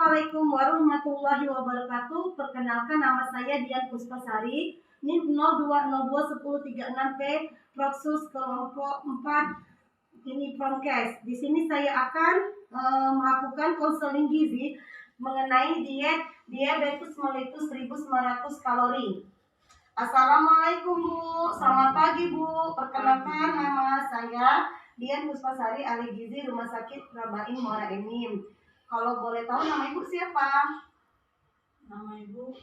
Assalamualaikum warahmatullahi wabarakatuh. Perkenalkan, nama saya Dian Puspasari, NIM 02021036P, Proksus kelompok 4, ini Promkes. Di sini saya akan melakukan konseling gizi mengenai diabetes mellitus 1900 kalori. Assalamualaikum Bu, selamat pagi Bu. Perkenalkan, nama saya Dian Puspasari, ahli gizi Rumah Sakit Rabain Muara Enim. Kalau boleh tahu nama Ibu siapa? Nama Ibu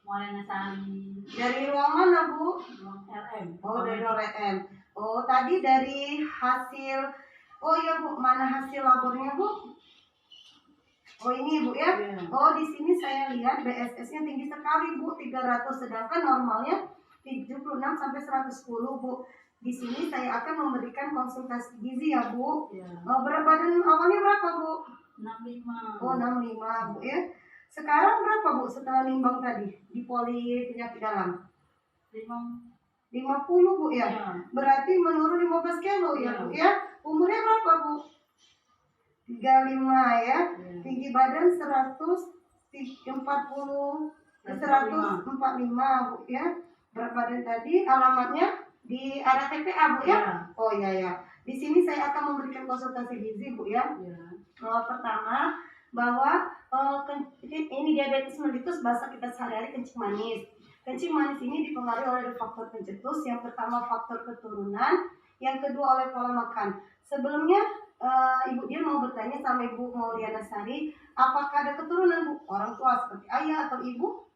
Mulyana Sari. Dari ruang mana Bu? Ruang RM. Oh, dari ruang RM. Oh, tadi dari hasil, oh ya Bu, mana hasil labornya Bu? Oh ini Bu ya? Yeah. Oh, di sini saya lihat BSS-nya tinggi sekali Bu, 300, sedangkan normalnya 76 sampai 110 Bu. Di sini saya akan memberikan konsultasi gizi ya Bu. Yeah. Oh, berat badan awalnya berapa Bu? 65. Oh, 65 Bu ya. Sekarang berapa Bu setelah nimbang tadi di poli penyakit dalam? 50 Bu ya. Ya. Berarti menurun 15 kilo ya Bu ya. Umurnya berapa Bu? 35 ya. Ya. Tinggi badan 145 Bu ya. Berat badan tadi alamatnya di arah TPA Bu ya. Ya. Oh iya ya. Di sini saya akan memberikan konsultasi gizi Bu ya. Ya. Pertama, bahwa ini diabetes mellitus bahasa kita sehari-hari kencing manis. Kencing manis ini dipengaruhi oleh dua faktor pencetus. Yang pertama faktor keturunan, yang kedua oleh pola makan. Sebelumnya Ibu Dian mau bertanya sama Ibu Mulyana Sari, apakah ada keturunan Bu? Orang tua seperti ayah atau ibu?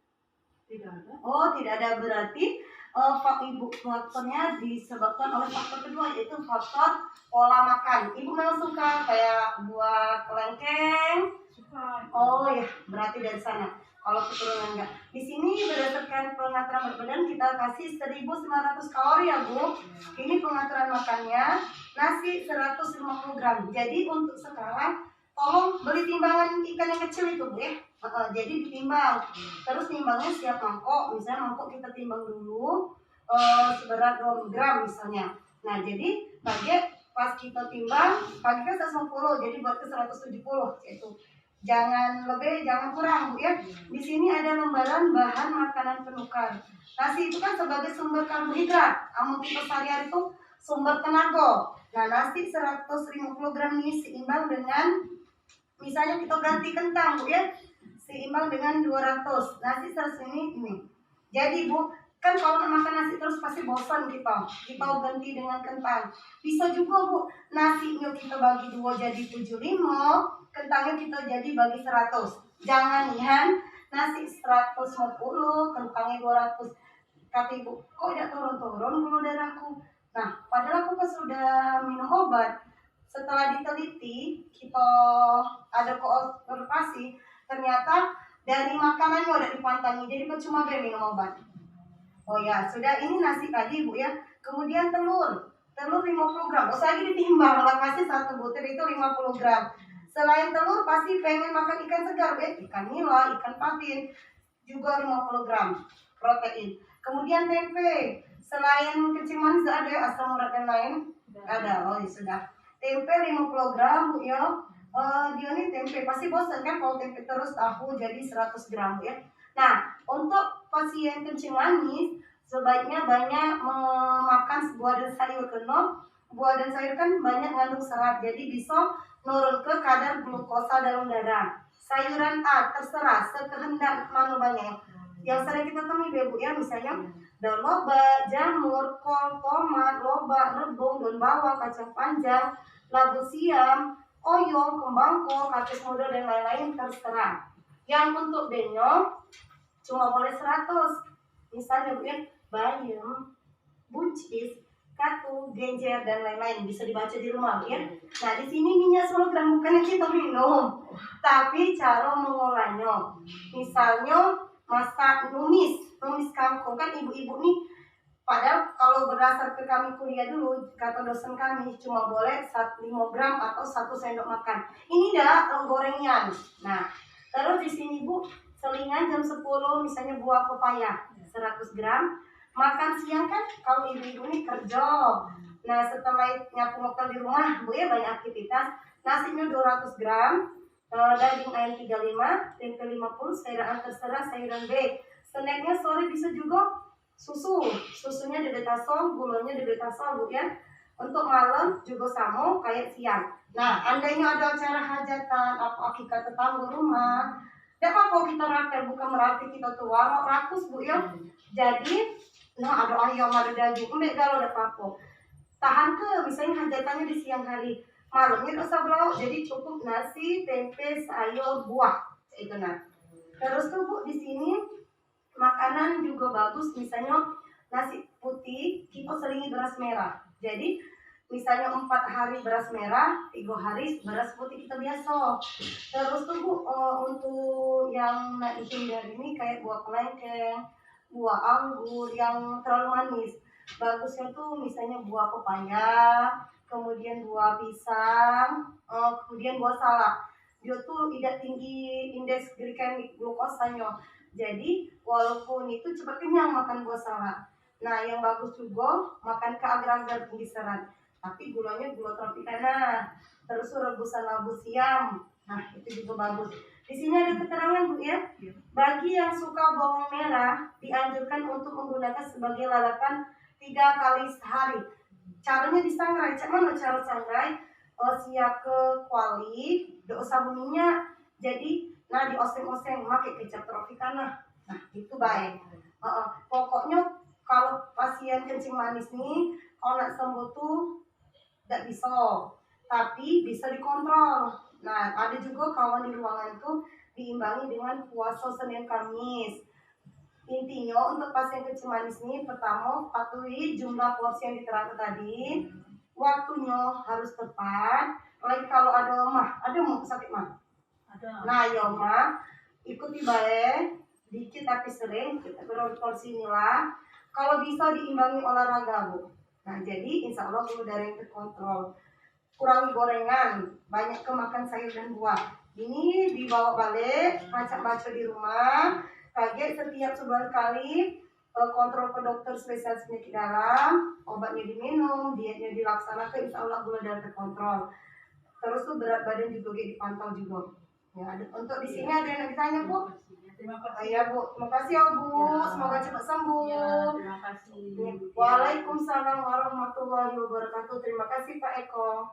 Tidak ada. Oh, tidak ada, berarti faktornya disebabkan oleh faktor kedua, yaitu faktor pola makan. Ibu memang suka kayak buah kelengkeng. Suka. Oh ya, berarti dari sana. Kalau keturunan enggak. Di sini berdasarkan pengaturan berat badan kita kasih 1900 kalori ya Bu. Ini pengaturan makannya, nasi 150 gram. Jadi untuk sekarang tolong beli timbangan ikan yang kecil itu Bu ya. Jadi ditimbang. Terus timbangnya setiap mangkok. Misalnya mangkok kita timbang dulu seberat 2 gram misalnya. Nah jadi pas kita timbang pagi kan 150, jadi buat ke 170 yaitu. Jangan lebih, jangan kurang Bu ya. Di sini ada lembaran bahan makanan penukar. Nasi itu kan sebagai sumber karbohidrat. Namun kita sehari-hari itu sumber tenaga. Nah nasi 150 gram ini seimbang dengan, misalnya kita ganti kentang Bu ya, seimbang dengan 200. Nasi 100 ini. Jadi Bu, kan kalau makan nasi terus pasti bosan kita ganti dengan kentang. Bisa juga Bu, nasinya kita bagi 2 jadi 75, kentangnya kita jadi bagi 100. Jangan ya, nasi 150, kentangnya 200. Kata Ibu, kok tidak turun-turun gula darahku? Nah, padahal aku pas sudah minum obat, setelah diteliti, kita ada koobservasi, ternyata dari makanannya udah dipantangi, jadi percuma gue minum obat. Oh ya, sudah, ini nasi tadi Bu ya. Kemudian telur 50 gram. Oh, lagi ditimbang, kalau kasih 1 butir itu 50 gram. Selain telur pasti pengen makan ikan segar, ikan nila, ikan patin, juga 50 gram protein. Kemudian tempe, selain kencing manis ada ya, asam urat dan lain? Ada, oh ya sudah. Tempe 50 gram Bu ya. Dia nih tempe, pasti bosan kan kalau tempe terus tahu jadi 100 gram ya. Nah, untuk pasien kencing manis sebaiknya banyak memakan buah dan sayur, karena buah dan sayur kan banyak mengandung serat, jadi bisa nurun ke kadar glukosa dalam darah. Sayuran terserah sekehendak mana banyak. Yang sering kita temui Bu ya, misalnya daun loba, jamur, kol, tomat, loba, rebung, daun bawang, kacang panjang, labu siam, oyong, kembang kol, kapis muda dan lain-lain terserah. Yang untuk benyo cuma boleh 100. Misalnya Bu ya, bayam, buncis, katu, genjer dan lain-lain, bisa dibaca di rumah Bu ya. Nah, di sini minyak 10 gram bukan yang kita minum, tapi cara mengolahnya. Misalnya masak numis kangkung, kan ibu-ibu nih, padahal kalau berdasar ke kami kuliah dulu, kata dosen kami cuma boleh 5 gram atau 1 sendok makan. Ini dah gorengan. Nah, terus di sini Bu, selingan jam 10 misalnya buah pepaya 100 gram. Makan siang kan kalau ibu-ibu nih kerja. Nah, setelah nyapu ngepel di rumah Bu ya, banyak aktivitas. Nasinya 200 gram. daging ayam 35, tempe 50, sayuran A terserah, sayuran B. Snacknya sore bisa juga susunya dibetasol, gulanya dibetasol Bu ya. Untuk malam juga sama kayak siang. Nah, andainya ada acara hajatan, apa akikah tetangga rumah, tidak apa kita rakel, bukan berarti kita tua, rakus Bu ya. Jadi, nah ada ayam, ada daging, enggak kalau ada apa-apa. Tahan ke, misalnya hajatannya di siang hari, malamnya dosa belau, jadi cukup nasi, tempe, sayur, buah, itu nah. Terus tuh Bu di sini makanan juga bagus, misalnya nasi putih kita selingi beras merah. Jadi misalnya 4 hari beras merah, 3 hari beras putih kita biasa. Terus tuh Bu untuk yang nak dihindari ini kayak buah kelengkeng, buah anggur yang terlalu manis. Bagusnya tuh misalnya buah pepaya, kemudian buah pisang, kemudian buah salak. Dia tuh tidak tinggi indeks glikemik glukosanya. Jadi walaupun itu cepat kenyang makan buah salak. Nah yang bagus juga makan ke agar-agar tinggi serat. Tapi gulanya gula tropicana. Terus rebusan labu siam. Nah itu juga bagus. Di sini ada keterangan Bu ya. Bagi yang suka bawang merah dianjurkan untuk menggunakan sebagai lalapan 3 kali sehari. Caranya disangrai. Cak mana cara sangrai? Siap ke kuali, do usah minyak. Jadi, nah di oseng-oseng pakai kecap tropicana. Nah, itu baik. Pokoknya kalau pasien kencing manis nih, kalau nak sembuh tuh tidak bisa, tapi bisa dikontrol. Nah, ada juga kawan di ruangan tuh diimbangi dengan puasa Senin Kamis. Intinya untuk pasien kencing manis ini pertama patuhi jumlah porsi yang diterangkan tadi, waktunya harus tepat. Lagi kalau ada mau sakit mah. Ada. Nah ya mah ikuti baik, dikit tapi sering kita porsi inilah. Kalau bisa diimbangi olahraga Bu. Nah jadi insya Allah gula darah yang terkontrol. Kurangi gorengan, banyak kemakan sayur dan buah. Ini dibawa balik, baca di rumah. Kaget setiap sebulan kali kontrol ke dokter spesialis penyakit dalam, obatnya diminum, dietnya dilaksanakan, insya Allah gula darah terkontrol. Terus tuh berat badan juga dipantau juga. Ya, untuk di sini ada yang ditanya Bu? Terima kasih. Iya Bu, terima kasih ya Bu. Semoga cepat sembuh. Ya, terima kasih. Waalaikumsalam warahmatullahi wabarakatuh. Terima kasih Pak Eko.